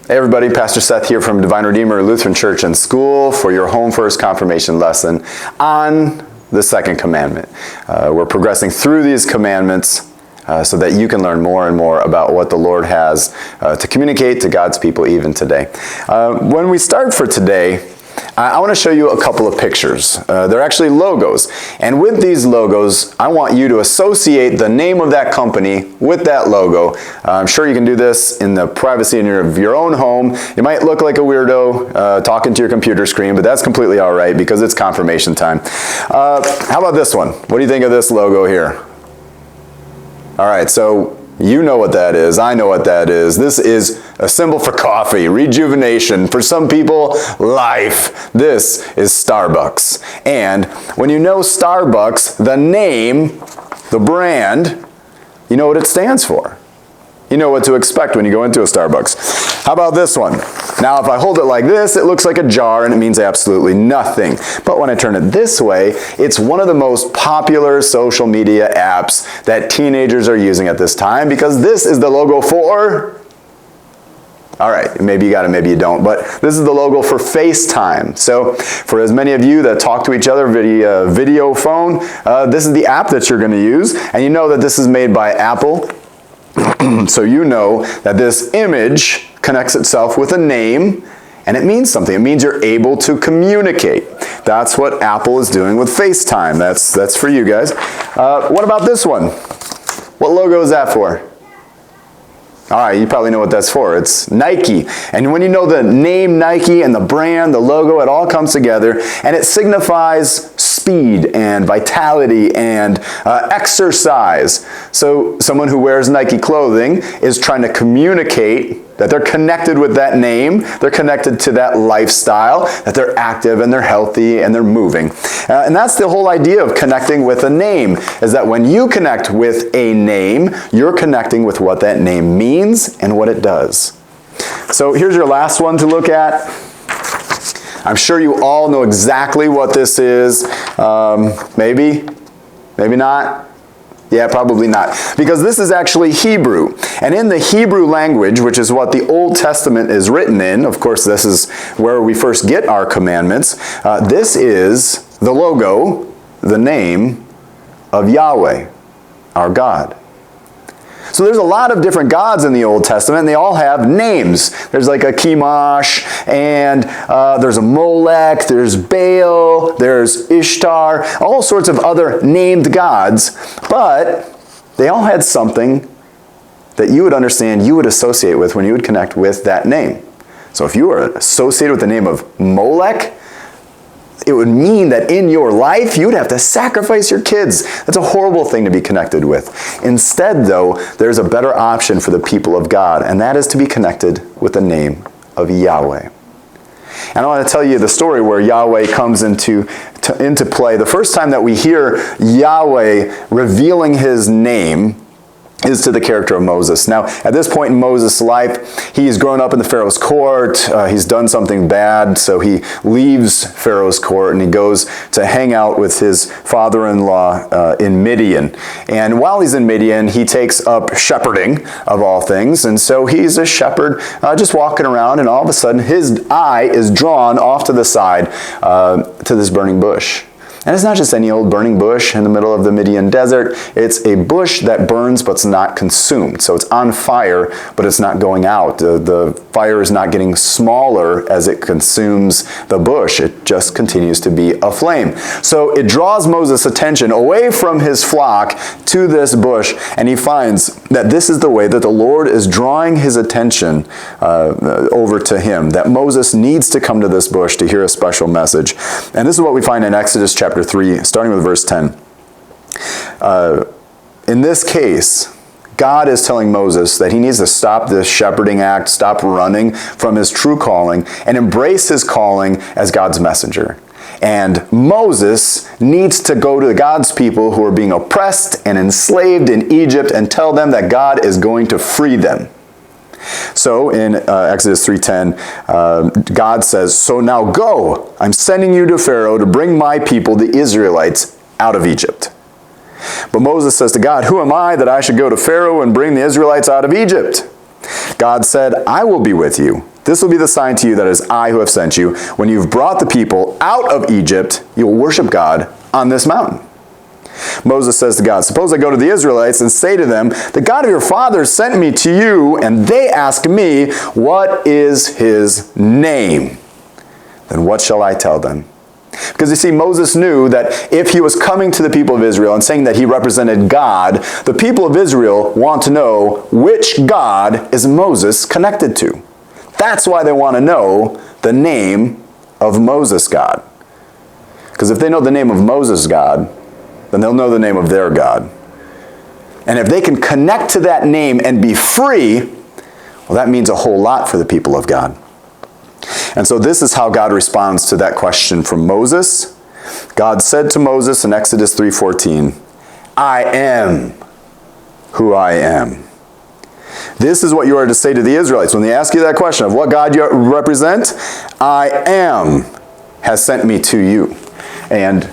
Hey everybody, Pastor Seth here from Divine Redeemer Lutheran Church and School for your Home First Confirmation lesson on the second commandment. We're progressing through these commandments so that you can learn more and more about what the Lord has to communicate to God's people even today. When we start for today, I want to show you a couple of pictures. They're actually logos. And with these logos, I want you to associate the name of that company with that logo. I'm sure you can do this in the privacy of your own home. You might look like a weirdo talking to your computer screen, but that's completely all right because it's confirmation time. How about this one? What do you think of this logo here? All right, so you know what that is. I know what that is. This is a symbol for coffee, rejuvenation. For some people, life. This is Starbucks. And when you know Starbucks, the name, the brand, you know what it stands for. You know what to expect when you go into a Starbucks. How about this one? Now, if I hold it like this, it looks like a jar and it means absolutely nothing. But when I turn it this way, it's one of the most popular social media apps that teenagers are using at this time because this is the logo for... All right, maybe you got it, maybe you don't, but this is the logo for FaceTime. So for as many of you that talk to each other via video phone, this is the app that you're going to use. And you know that this is made by Apple. So you know that this image connects itself with a name, and it means something. It means you're able to communicate. That's what Apple is doing with FaceTime. That's for you guys. What about this one? What logo is that for? All right, you probably know what that's for. It's Nike. And when you know the name Nike and the brand, the logo, it all comes together, and it signifies speed and vitality and exercise. So someone who wears Nike clothing is trying to communicate that they're connected with that name, they're connected to that lifestyle, that they're active and they're healthy and they're moving. And that's the whole idea of connecting with a name, is that when you connect with a name, you're connecting with what that name means and what it does. So here's your last one to look at. I'm sure you all know exactly what this is. Maybe not. Yeah, probably not. Because this is actually Hebrew. And in the Hebrew language, which is what the Old Testament is written in, of course this is where we first get our commandments, this is the logo, the name of Yahweh, our God. So there's a lot of different gods in the Old Testament, and they all have names. There's like a Chemosh, and there's a Molech, there's Baal, there's Ishtar, all sorts of other named gods, but they all had something that you would understand, you would associate with when you would connect with that name. So if you were associated with the name of Molech, it would mean that in your life, you would have to sacrifice your kids. That's a horrible thing to be connected with. Instead, though, there's a better option for the people of God, and that is to be connected with the name of Yahweh. And I want to tell you the story where Yahweh comes into play. The first time that we hear Yahweh revealing his name is to the character of Moses. Now, at this point in Moses' life, he's grown up in the Pharaoh's court. He's done something bad, so he leaves Pharaoh's court and he goes to hang out with his father-in-law in Midian. And while he's in Midian, he takes up shepherding, of all things. And so he's a shepherd just walking around, and all of a sudden his eye is drawn off to the side to this burning bush. And it's not just any old burning bush in the middle of the Midian desert. It's a bush that burns but it's not consumed. So it's on fire, but it's not going out. The fire is not getting smaller as it consumes the bush. It just continues to be aflame. So it draws Moses' attention away from his flock to this bush, and he finds that this is the way that the Lord is drawing his attention over to him, that Moses needs to come to this bush to hear a special message. And this is what we find in Exodus chapter 3, starting with verse 10. In this case, God is telling Moses that he needs to stop this shepherding act, stop running from his true calling, and embrace his calling as God's messenger. And Moses needs to go to God's people who are being oppressed and enslaved in Egypt and tell them that God is going to free them. So in Exodus 3:10, God says, "So now go, I'm sending you to Pharaoh to bring my people, the Israelites, out of Egypt." But Moses says to God, "Who am I that I should go to Pharaoh and bring the Israelites out of Egypt?" God said, I will be with you. This will be the sign to you that it is I who have sent you. When you've brought the people out of Egypt, you will worship God on this mountain. Moses says to God, suppose I go to the Israelites and say to them, the God of your fathers sent me to you, and they ask me, what is his name? Then what shall I tell them? Because you see, Moses knew that if he was coming to the people of Israel and saying that he represented God, the people of Israel want to know which God is Moses connected to. That's why they want to know the name of Moses' God. Because if they know the name of Moses' God, then they'll know the name of their God. And if they can connect to that name and be free, well, that means a whole lot for the people of God. And so this is how God responds to that question from Moses. God said to Moses in Exodus 3:14, I am who I am. This is what you are to say to the Israelites. When they ask you that question of what God you represent, I am has sent me to you. And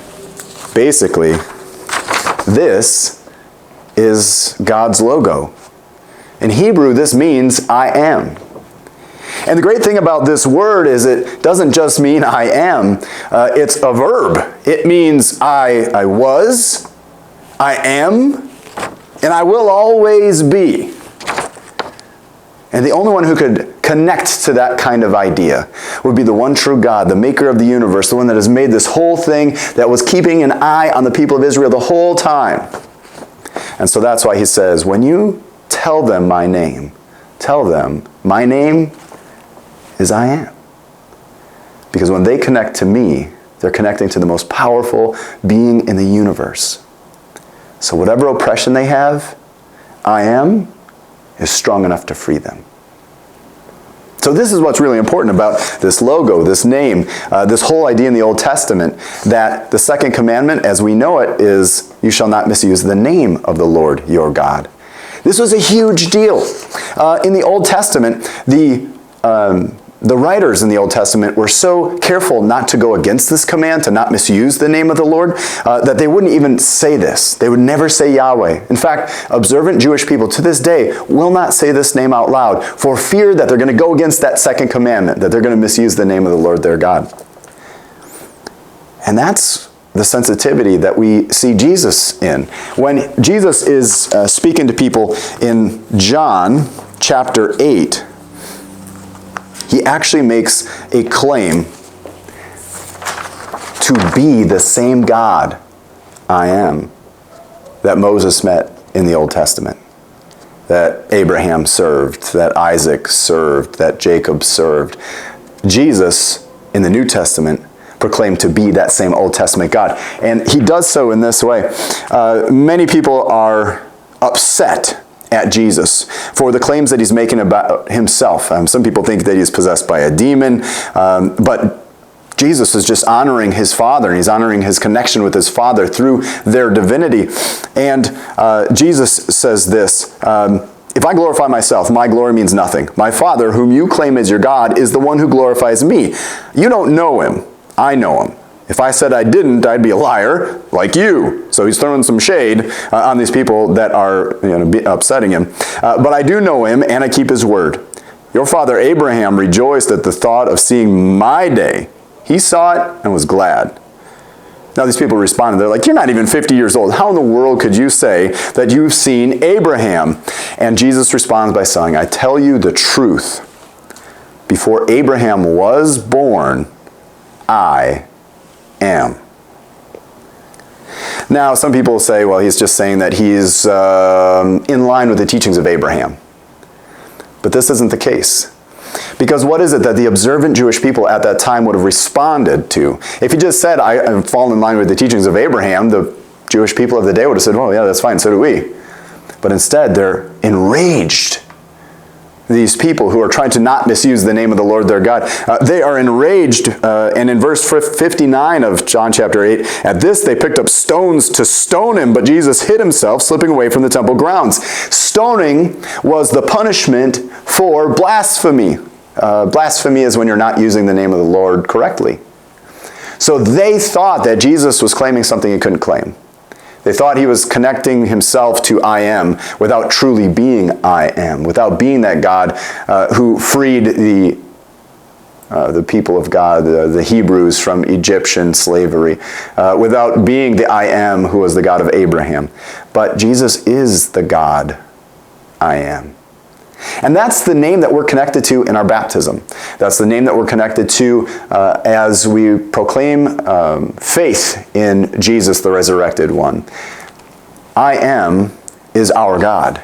basically, this is God's logo. In Hebrew, this means I am. And the great thing about this word is it doesn't just mean I am. It's a verb. It means I was, I am, and I will always be. And the only one who could connect to that kind of idea would be the one true God, the maker of the universe, the one that has made this whole thing, that was keeping an eye on the people of Israel the whole time. And so that's why he says, when you tell them my name, tell them my name is I am. Because when they connect to me, they're connecting to the most powerful being in the universe. So whatever oppression they have, I am is strong enough to free them. So this is what's really important about this logo, this name, this whole idea in the Old Testament, that the second commandment, as we know it, is you shall not misuse the name of the Lord your God. This was a huge deal. In the Old Testament, the writers in the Old Testament were so careful not to go against this command, to not misuse the name of the Lord, that they wouldn't even say this. They would never say Yahweh. In fact, observant Jewish people to this day will not say this name out loud for fear that they're going to go against that second commandment, that they're going to misuse the name of the Lord their God. And that's the sensitivity that we see Jesus in. When Jesus is speaking to people in John chapter 8, he actually makes a claim to be the same God I am that Moses met in the Old Testament, that Abraham served, that Isaac served, that Jacob served. Jesus in the New Testament proclaimed to be that same Old Testament God. And he does so in this way. Many people are upset at Jesus for the claims that he's making about himself. Some people think that he's possessed by a demon, but Jesus is just honoring his Father, and he's honoring his connection with his Father through their divinity. And Jesus says this, if I glorify myself, my glory means nothing. My Father, whom you claim as your God, is the one who glorifies me. You don't know him. I know him. If I said I didn't, I'd be a liar like you. So he's throwing some shade on these people that are upsetting him. But I do know him, and I keep his word. Your father Abraham rejoiced at the thought of seeing my day. He saw it and was glad. Now these people responded. They're like, you're not even 50 years old. How in the world could you say that you've seen Abraham? And Jesus responds by saying, I tell you the truth. Before Abraham was born, I am. Now, some people say, well, he's just saying that he's in line with the teachings of Abraham. But this isn't the case. Because what is it that the observant Jewish people at that time would have responded to? If he just said, I fall in line with the teachings of Abraham, the Jewish people of the day would have said, well, yeah, that's fine, so do we. But instead, they're enraged. These people who are trying to not misuse the name of the Lord their God, they are enraged. And in verse 59 of John chapter 8, at this they picked up stones to stone him, but Jesus hid himself, slipping away from the temple grounds. Stoning was the punishment for blasphemy. Blasphemy is when you're not using the name of the Lord correctly. So they thought that Jesus was claiming something he couldn't claim. They thought he was connecting himself to I am without truly being I am, without being that God who freed the people of God, the Hebrews, from Egyptian slavery, without being the I am who was the God of Abraham. But Jesus is the God I am. And that's the name that we're connected to in our baptism. That's the name that we're connected to as we proclaim faith in Jesus, the resurrected one. I am is our God.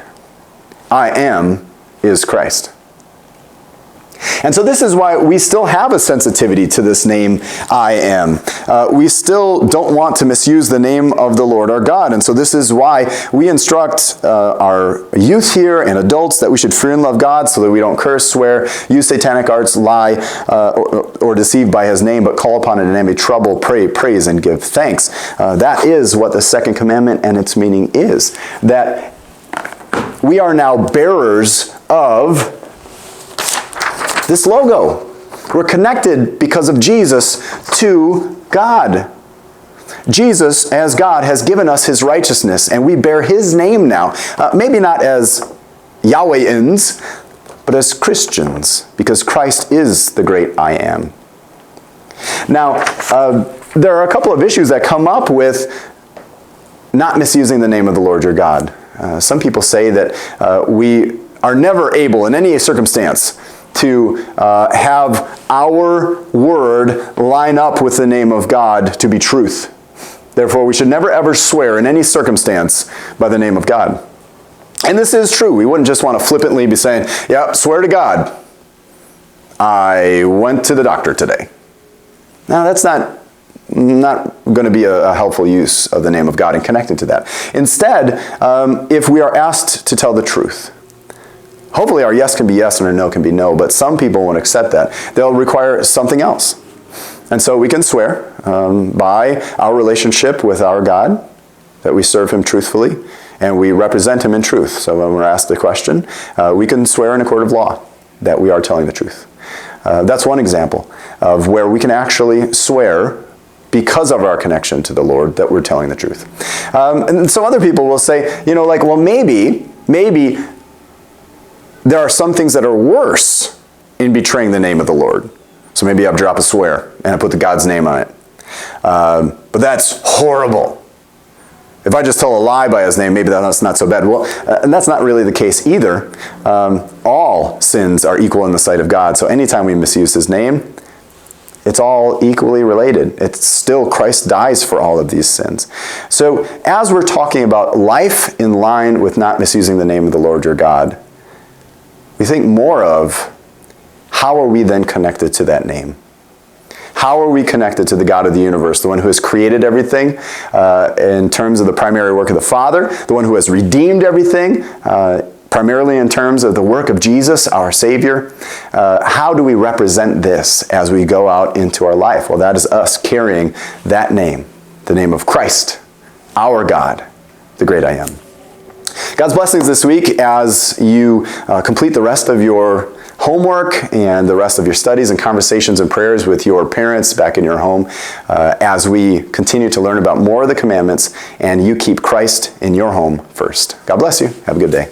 I am is Christ. And so this is why we still have a sensitivity to this name, I am. We still don't want to misuse the name of the Lord our God. And so this is why we instruct our youth here and adults that we should fear and love God so that we don't curse, swear, use satanic arts, lie, or deceive by his name, but call upon it in any trouble, pray, praise, and give thanks. That is what the second commandment and its meaning is. That we are now bearers of this logo. We're connected because of Jesus to God. Jesus, as God, has given us his righteousness, and we bear his name now. Maybe not as Yahwehans, but as Christians, because Christ is the great I am. Now, there are a couple of issues that come up with not misusing the name of the Lord your God. Some people say that we are never able in any circumstance to have our word line up with the name of God to be truth. Therefore, we should never ever swear in any circumstance by the name of God. And this is true. We wouldn't just want to flippantly be saying, yeah, swear to God, I went to the doctor today. Now, that's not going to be a helpful use of the name of God and connecting to that. Instead, if we are asked to tell the truth, hopefully our yes can be yes and our no can be no, but some people won't accept that. They'll require something else. And so we can swear by our relationship with our God, that we serve him truthfully, and we represent him in truth. So when we're asked a question, we can swear in a court of law that we are telling the truth. That's one example of where we can actually swear because of our connection to the Lord that we're telling the truth. And some other people will say, well, maybe there are some things that are worse in betraying the name of the Lord. So maybe I drop a swear and I put the God's name on it. But that's horrible. If I just tell a lie by his name, maybe that's not so bad. Well, and that's not really the case either. All sins are equal in the sight of God. So anytime we misuse his name, it's all equally related. It's still Christ dies for all of these sins. So as we're talking about life in line with not misusing the name of the Lord your God, we think more of how are we then connected to that name? How are we connected to the God of the universe, the one who has created everything in terms of the primary work of the Father, the one who has redeemed everything, primarily in terms of the work of Jesus, our Savior? How do we represent this as we go out into our life? Well, that is us carrying that name, the name of Christ, our God, the great I am. God's blessings this week as you complete the rest of your homework and the rest of your studies and conversations and prayers with your parents back in your home as we continue to learn about more of the commandments and you keep Christ in your home first. God bless you. Have a good day.